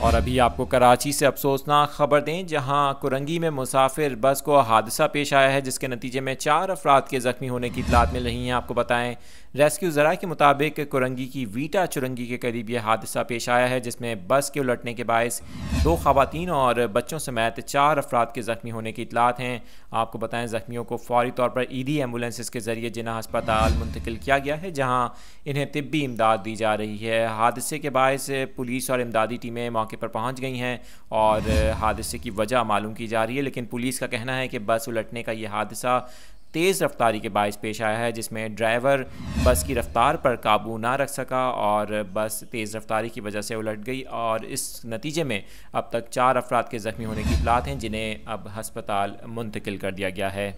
और अभी आपको कराची से अफसोसनाक खबर दें, जहां कुरंगी में मुसाफिर बस को हादसा पेश आया है, जिसके नतीजे में 4 अफराद के ज़ख्मी होने की इतलात मिल रही हैं। आपको बताएं, रेस्क्यू ज़रा के मुताबिक कुरंगी की वीटा चुरंगी के करीब यह हादसा पेश आया है, जिसमें बस के उलटने के बायस 2 खवातीन और बच्चों समेत 4 अफराद के ज़ख्मी होने की इतलात हैं। आपको बताएं, ज़ख्मियों को फौरी तौर पर ईडी एम्बुलेंस के ज़रिए जिन्ना अस्पताल मुंतकिल किया गया है, जहाँ इन्हें तिब्बी इमदाद दी जा रही है। हादसे के बायस पुलिस और इमदादी टीमें मौके पर पहुंच गई हैं और हादसे की वजह मालूम की जा रही है, लेकिन पुलिस का कहना है कि बस उलटने का ये हादसा तेज़ रफ्तारी के बायस पेश आया है, जिसमें ड्राइवर बस की रफ्तार पर काबू ना रख सका और बस तेज़ रफ्तारी की वजह से उलट गई और इस नतीजे में अब तक 4 अफराद के ज़ख्मी होने की इतलात हैं, जिन्हें अब हस्पताल मुंतकिल कर दिया गया है।